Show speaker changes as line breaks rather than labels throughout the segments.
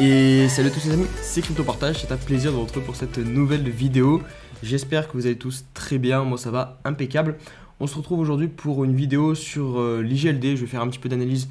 Et salut à tous les amis, c'est CryptoPartage, c'est un plaisir de vous retrouver pour cette nouvelle vidéo. J'espère que vous allez tous très bien, moi ça va impeccable. On se retrouve aujourd'hui pour une vidéo sur l'IGLD, je vais faire un petit peu d'analyse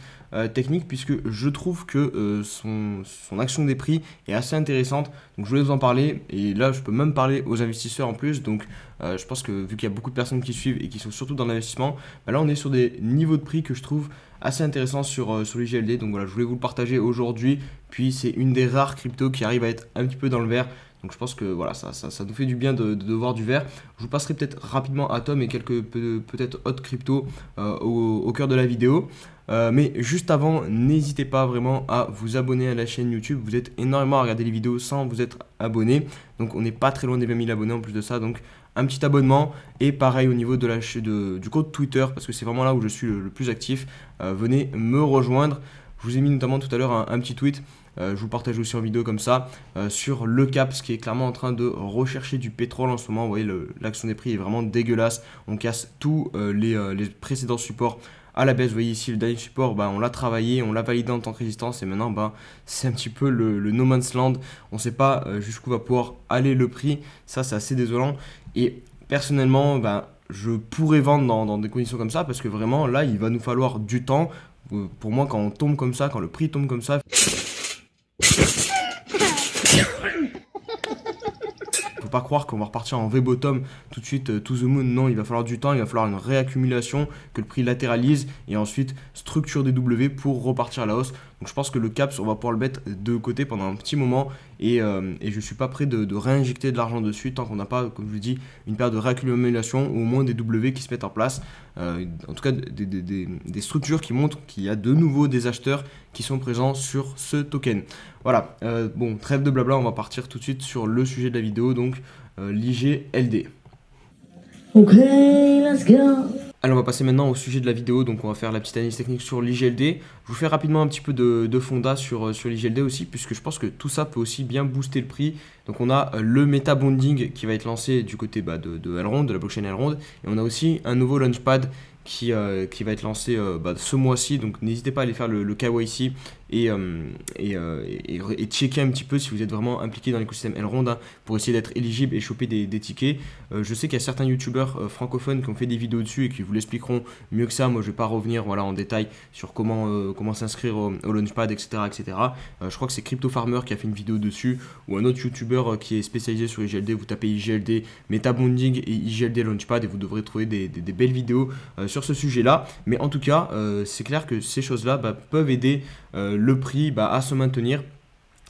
technique puisque je trouve que son action des prix est assez intéressante. Donc je voulais vous en parler et là je peux même parler aux investisseurs en plus. Donc je pense que vu qu'il y a beaucoup de personnes qui suivent et qui sont surtout dans l'investissement, bah là on est sur des niveaux de prix que je trouve assez intéressants sur l'IGLD. Donc voilà, je voulais vous le partager aujourd'hui. Puis c'est une des rares cryptos qui arrive à être un petit peu dans le vert. Donc je pense que voilà, ça nous fait du bien de voir du vert. Je vous passerai peut-être rapidement Atom et quelques peut-être autres cryptos au cœur de la vidéo. Mais juste avant, n'hésitez pas vraiment à vous abonner à la chaîne YouTube. Vous êtes énormément à regarder les vidéos sans vous être abonné. Donc on n'est pas très loin des 20 000 abonnés en plus de ça. Donc un petit abonnement. Et pareil au niveau de du compte Twitter, parce que c'est vraiment là où je suis le plus actif. Venez me rejoindre. Je vous ai mis notamment tout à l'heure un petit tweet. Je vous partage aussi en vidéo comme ça sur le CAPS qui est clairement en train de rechercher du pétrole en ce moment. Vous voyez, l'action des prix est vraiment dégueulasse. On casse tous les précédents supports à la baisse. Vous voyez ici le dernier support, on l'a travaillé, on l'a validé en tant que résistance et maintenant c'est un petit peu le no man's land. On ne sait pas jusqu'où va pouvoir aller le prix. Ça c'est assez désolant et personnellement je pourrais vendre dans des conditions comme ça parce que vraiment là il va nous falloir du temps. Pour moi, quand on tombe comme ça, quand le prix tombe comme ça, faut pas croire qu'on va repartir en V-bottom tout de suite, to the moon. Non, il va falloir du temps, il va falloir une réaccumulation, que le prix latéralise et ensuite structure des W pour repartir à la hausse. Donc je pense que le CAPS, on va pouvoir le mettre de côté pendant un petit moment et je ne suis pas prêt de réinjecter de l'argent dessus tant qu'on n'a pas, comme je vous dis, une période de réaccumulation ou au moins des W qui se mettent en place. En tout cas, des structures qui montrent qu'il y a de nouveau des acheteurs qui sont présents sur ce token. Voilà, bon, trêve de blabla, on va partir tout de suite sur le sujet de la vidéo, donc l'IGLD.
Ok, let's go.
Alors on va passer maintenant au sujet de la vidéo, donc on va faire la petite analyse technique sur l'IGLD. Je vous fais rapidement un petit peu de fonda sur l'IGLD aussi, puisque je pense que tout ça peut aussi bien booster le prix. Donc on a le Meta Bonding qui va être lancé du côté de Elrond, de la blockchain Elrond, et on a aussi un nouveau Launchpad qui va être lancé ce mois-ci. Donc n'hésitez pas à aller faire le KYC et checker un petit peu si vous êtes vraiment impliqué dans l'écosystème Elrond pour essayer d'être éligible et choper des tickets. Je sais qu'il y a certains youtubeurs francophones qui ont fait des vidéos dessus et qui vous l'expliqueront mieux que ça. Moi je vais pas revenir en détail sur comment s'inscrire au Launchpad, etc. Je crois que c'est Crypto Farmer qui a fait une vidéo dessus, ou un autre youtubeur qui est spécialisé sur IGLD. Vous tapez IGLD Meta Bonding et IGLD Launchpad et vous devrez trouver des belles vidéos sur ce sujet là. Mais en tout cas c'est clair que ces choses là peuvent aider le prix à se maintenir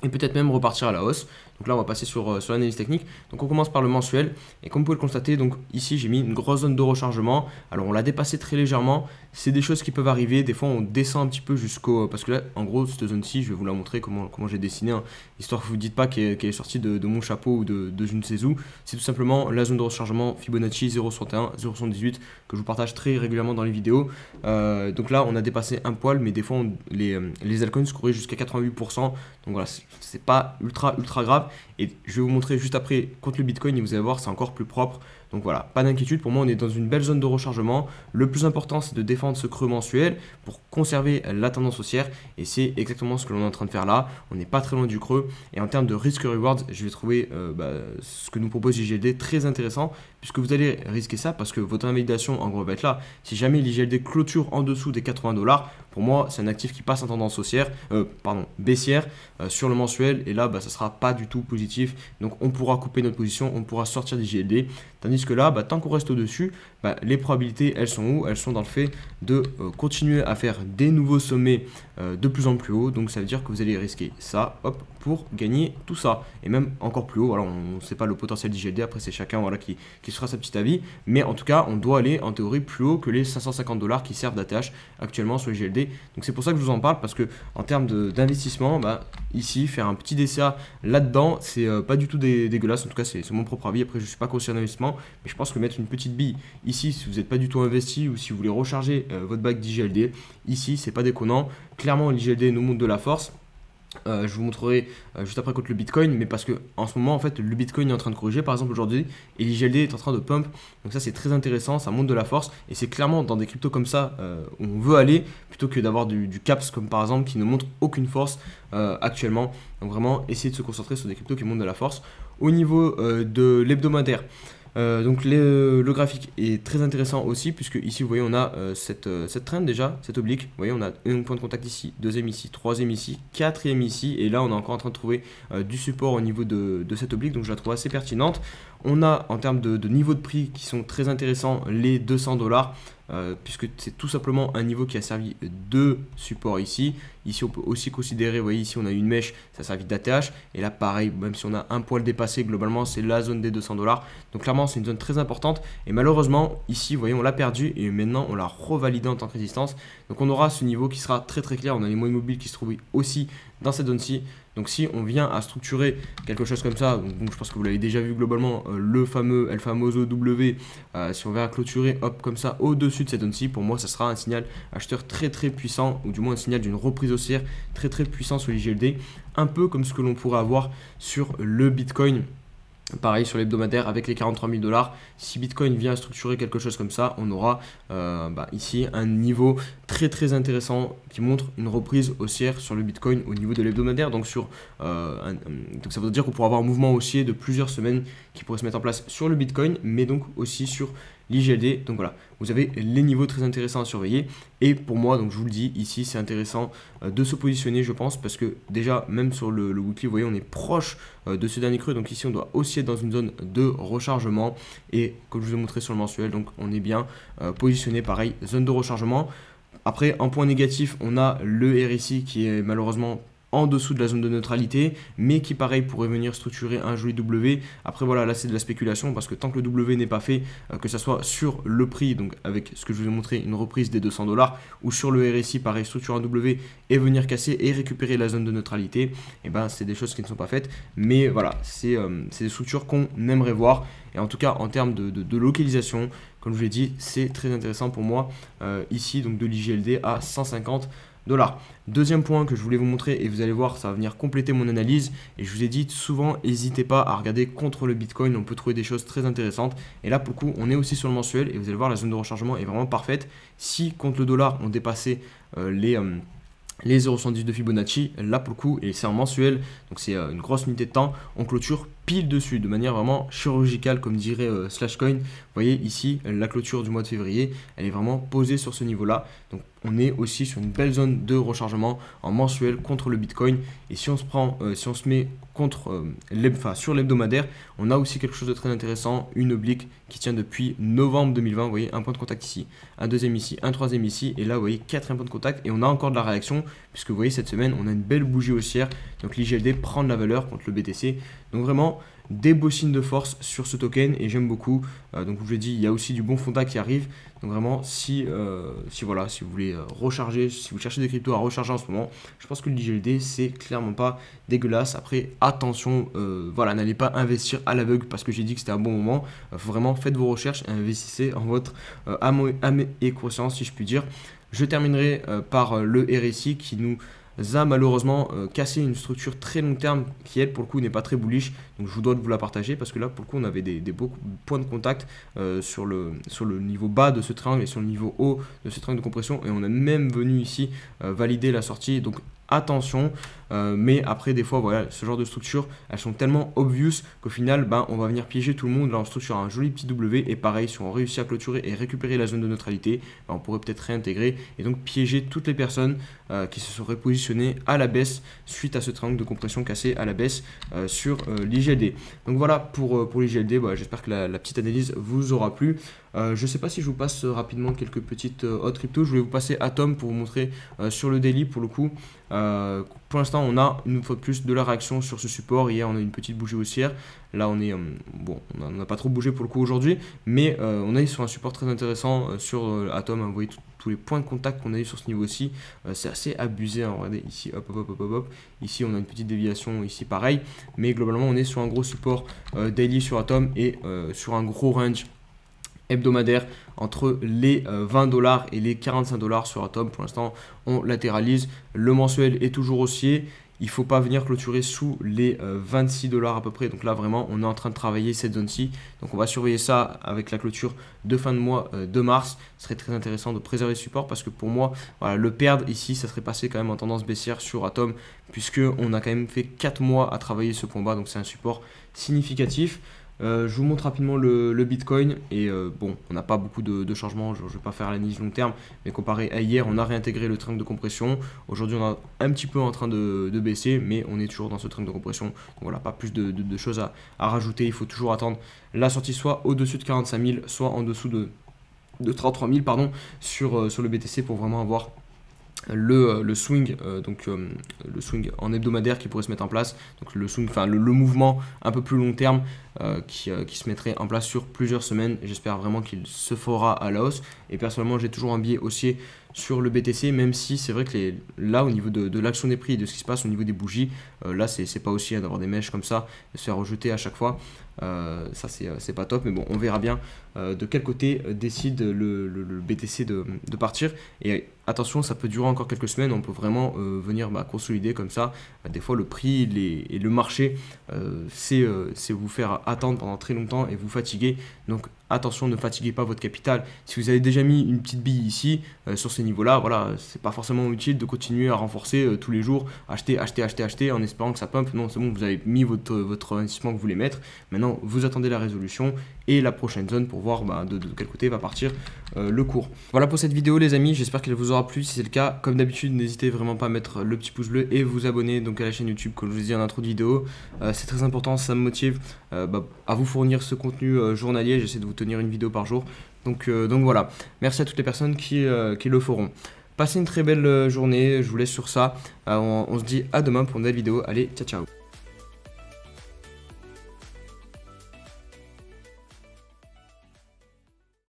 et peut-être même repartir à la hausse. Donc là on va passer sur l'analyse technique. Donc on commence par le mensuel et comme vous pouvez le constater, donc ici j'ai mis une grosse zone de rechargement. Alors on l'a dépassé très légèrement. C'est des choses qui peuvent arriver. Des fois on descend un petit peu jusqu'au, parce que là en gros cette zone-ci, je vais vous la montrer comment j'ai dessiné, histoire que vous ne dites pas qu'elle est sortie de mon chapeau ou de je ne sais où. C'est tout simplement la zone de rechargement Fibonacci 0,61, 0,78 que je vous partage très régulièrement dans les vidéos. Donc là on a dépassé un poil, mais des fois les altcoins couraient jusqu'à 88%. Donc voilà, c'est pas ultra grave. Et je vais vous montrer juste après contre le Bitcoin et vous allez voir, c'est encore plus propre. Donc voilà, pas d'inquiétude, pour moi on est dans une belle zone de rechargement. Le plus important c'est de défendre ce creux mensuel pour conserver la tendance haussière et c'est exactement ce que l'on est en train de faire là. On n'est pas très loin du creux et en termes de risk-reward, je vais trouver ce que nous propose l'IGLD très intéressant puisque vous allez risquer ça parce que votre invalidation en gros va être là. Si jamais l'IGLD clôture en dessous des 80 $, pour moi c'est un actif qui passe en tendance baissière sur le mensuel et là ça sera pas du tout positif. Donc on pourra couper notre position, on pourra sortir d'IGLD. Tandis que là, tant qu'on reste au-dessus, les probabilités, elles sont où? Elles sont dans le fait de continuer à faire des nouveaux sommets de plus en plus haut. Donc ça veut dire que vous allez risquer ça, hop, pour gagner tout ça. Et même encore plus haut, voilà, on ne sait pas le potentiel d'IGLD, après c'est chacun qui se fera sa petite avis. Mais en tout cas, on doit aller en théorie plus haut que les 550 $ qui servent d'ATH actuellement sur l'IGLD. Donc c'est pour ça que je vous en parle, parce que en termes d'investissement, ici, faire un petit DCA là-dedans, c'est pas du tout dégueulasse. En tout cas, c'est mon propre avis. Après, je ne suis pas conseiller d'investissement, mais je pense que mettre une petite bille ici, si vous n'êtes pas du tout investi ou si vous voulez recharger votre bac d'IGLD, ici, c'est pas déconnant. Clairement, l'IGLD nous montre de la force. Je vous montrerai juste après contre le Bitcoin, mais parce que en ce moment en fait le Bitcoin est en train de corriger par exemple aujourd'hui et l'IGLD est en train de pump, donc ça c'est très intéressant, ça monte de la force et c'est clairement dans des cryptos comme ça où on veut aller plutôt que d'avoir du CAPS comme par exemple qui ne montre aucune force actuellement. Donc vraiment essayer de se concentrer sur des cryptos qui montent de la force. Au niveau de l'hebdomadaire, donc le graphique est très intéressant aussi puisque ici vous voyez on a cette trend déjà, cette oblique, vous voyez on a un point de contact ici, deuxième ici, troisième ici, quatrième ici et là on est encore en train de trouver du support au niveau de cette oblique, donc je la trouve assez pertinente. On a en termes de niveau de prix qui sont très intéressants les 200$. Puisque c'est tout simplement un niveau qui a servi de support ici. Ici on peut aussi considérer, vous voyez ici on a une mèche, ça a servi d'ATH. Et là pareil, même si on a un poil dépassé, globalement c'est la zone des 200$. Donc clairement c'est une zone très importante. Et malheureusement ici vous voyez on l'a perdu et maintenant on l'a revalidé en tant que résistance. Donc on aura ce niveau qui sera très très clair. On a les moyennes mobiles qui se trouvent aussi dans cette zone-ci. Donc si on vient à structurer quelque chose comme ça, donc je pense que vous l'avez déjà vu globalement, le fameux El Famoso W, si on vient à clôturer hop comme ça au-dessus de cette zone-ci, pour moi ça sera un signal acheteur très très puissant, ou du moins un signal d'une reprise haussière très très puissant sur l'IGLD, un peu comme ce que l'on pourrait avoir sur le Bitcoin. Pareil sur l'hebdomadaire avec les 43 000$. Si Bitcoin vient structurer quelque chose comme ça, on aura ici un niveau très très intéressant qui montre une reprise haussière sur le Bitcoin au niveau de l'hebdomadaire. Donc, donc ça veut dire qu'on pourra avoir un mouvement haussier de plusieurs semaines qui pourrait se mettre en place sur le Bitcoin, mais donc aussi sur l'IGLD. Donc voilà, vous avez les niveaux très intéressants à surveiller. Et pour moi, donc je vous le dis, ici c'est intéressant de se positionner, je pense, parce que déjà, même sur le weekly, vous voyez, on est proche de ce dernier creux. Donc ici, on doit aussi être dans une zone de rechargement. Et comme je vous ai montré sur le mensuel, donc on est bien positionné, pareil, zone de rechargement. Après, en point négatif, on a le RSI qui est malheureusement en dessous de la zone de neutralité, mais qui pareil pourrait venir structurer un joli W. Après voilà, là c'est de la spéculation parce que tant que le W n'est pas fait, que ça soit sur le prix, donc avec ce que je vous ai montré, une reprise des 200$, ou sur le RSI, pareil, structurer un W et venir casser et récupérer la zone de neutralité, et ben c'est des choses qui ne sont pas faites, mais voilà, c'est des structures qu'on aimerait voir. Et en tout cas en termes de localisation, comme je vous l'ai dit, c'est très intéressant pour moi ici, donc de l'IGLD à 150$. Deuxième point que je voulais vous montrer, et vous allez voir, ça va venir compléter mon analyse. Et je vous ai dit souvent, n'hésitez pas à regarder contre le Bitcoin, on peut trouver des choses très intéressantes. Et là, pour le coup, on est aussi sur le mensuel et vous allez voir, la zone de rechargement est vraiment parfaite. Si contre le dollar, on dépassait les 0,110 de Fibonacci, là pour le coup, et c'est en mensuel, donc c'est une grosse unité de temps, on clôture pile dessus, de manière vraiment chirurgicale, comme dirait Slashcoin. Vous voyez ici, la clôture du mois de février, elle est vraiment posée sur ce niveau-là. Donc on est aussi sur une belle zone de rechargement en mensuel contre le Bitcoin. Et si on se met sur l'hebdomadaire, on a aussi quelque chose de très intéressant, une oblique qui tient depuis novembre 2020. Vous voyez, un point de contact ici, un deuxième ici, un troisième ici, et là vous voyez, quatrième point de contact, et on a encore de la réaction, puisque vous voyez, cette semaine, on a une belle bougie haussière, donc l'IGLD prend de la valeur contre le BTC. Donc vraiment, des beaux signes de force sur ce token et j'aime beaucoup. Donc je vous l'ai dit, il y a aussi du bon fonda qui arrive. Donc vraiment, si vous voulez recharger, si vous cherchez des cryptos à recharger en ce moment, je pense que l'IGLD c'est clairement pas dégueulasse. Après, attention, voilà, n'allez pas investir à l'aveugle parce que j'ai dit que c'était un bon moment. Vraiment, faites vos recherches et investissez en votre âme et conscience, si je puis dire. Je terminerai par le RSI qui nous a malheureusement cassé une structure très long terme qui elle pour le coup n'est pas très bullish, donc je vous dois de vous la partager parce que là pour le coup on avait des beaux points de contact sur le niveau bas de ce triangle et sur le niveau haut de ce triangle de compression et on a même venu ici valider la sortie, donc attention, mais après des fois voilà, ce genre de structures elles sont tellement obvious qu'au final on va venir piéger tout le monde. Là on structure un joli petit W et pareil, si on réussit à clôturer et récupérer la zone de neutralité, on pourrait peut-être réintégrer et donc piéger toutes les personnes qui se seraient positionnées à la baisse suite à ce triangle de compression cassé à la baisse sur l'IGLD. Donc voilà pour l'IGLD, j'espère que la petite analyse vous aura plu. Je ne sais pas si je vous passe rapidement quelques petites autres cryptos. Je voulais vous passer Atom pour vous montrer sur le daily pour le coup. Pour l'instant, on a une fois de plus de la réaction sur ce support. Hier, on a une petite bougie haussière. Là, on est on n'a pas trop bougé pour le coup aujourd'hui, mais on est sur un support très intéressant sur Atom. Vous voyez tous les points de contact qu'on a eu sur ce niveau-ci. C'est assez abusé. Hein. Regardez ici, hop, hop, hop, hop, hop. Ici, on a une petite déviation. Ici, pareil. Mais globalement, on est sur un gros support daily sur Atom et sur un gros range hebdomadaire entre les 20$ et les 45$ sur Atom. Pour l'instant, on latéralise. Le mensuel est toujours haussier. il ne faut pas venir clôturer sous les 26 $ à peu près. Donc là vraiment on est en train de travailler cette zone-ci. Donc on va surveiller ça avec la clôture de fin de mois de mars. Ce serait très intéressant de préserver ce support parce que pour moi, voilà, le perdre ici, ça serait passé quand même en tendance baissière sur Atom puisque on a quand même fait 4 mois à travailler ce point bas. Donc c'est un support significatif. Je vous montre rapidement le Bitcoin et bon, on n'a pas beaucoup de changements, je ne vais pas faire l'analyse long terme, mais comparé à hier, on a réintégré le triangle de compression. Aujourd'hui, on est un petit peu en train de baisser, mais on est toujours dans ce triangle de compression. Donc voilà, pas plus de choses à rajouter. Il faut toujours attendre la sortie soit au-dessus de 45 000, soit en dessous de 33 000 pardon, sur le BTC pour vraiment avoir le swing, le swing en hebdomadaire qui pourrait se mettre en place, donc le swing, enfin le mouvement un peu plus long terme qui se mettrait en place sur plusieurs semaines. J'espère vraiment qu'il se fera à la hausse et personnellement j'ai toujours un biais haussier sur le BTC, même si c'est vrai que là au niveau de l'action des prix et de ce qui se passe au niveau des bougies, là c'est pas aussi d'avoir des mèches comme ça, de se faire rejeter à chaque fois. Ça c'est pas top, mais bon on verra bien de quel côté décide le BTC de partir. Et attention, ça peut durer encore quelques semaines, on peut vraiment venir consolider comme ça. Des fois le prix et le marché c'est vous faire attendre pendant très longtemps et vous fatiguer. Donc attention, ne fatiguez pas votre capital. Si vous avez déjà mis une petite bille ici sur ces niveaux là, voilà, c'est pas forcément utile de continuer à renforcer tous les jours, acheter en espérant que ça pump. Non, c'est bon, vous avez mis votre investissement que vous voulez mettre. Maintenant vous attendez la résolution et la prochaine zone pour voir de quel côté va partir le cours. Voilà pour cette vidéo les amis, j'espère qu'elle vous aura plu. Si c'est le cas, comme d'habitude, n'hésitez vraiment pas à mettre le petit pouce bleu et vous abonner donc à la chaîne YouTube comme je vous ai dit en intro de vidéo. C'est très important, ça me motive à vous fournir ce contenu journalier. J'essaie de vous tenir une vidéo par jour. Donc voilà, merci à toutes les personnes qui le feront. Passez une très belle journée, je vous laisse sur ça. On se dit à demain pour une nouvelle vidéo. Allez, ciao ciao.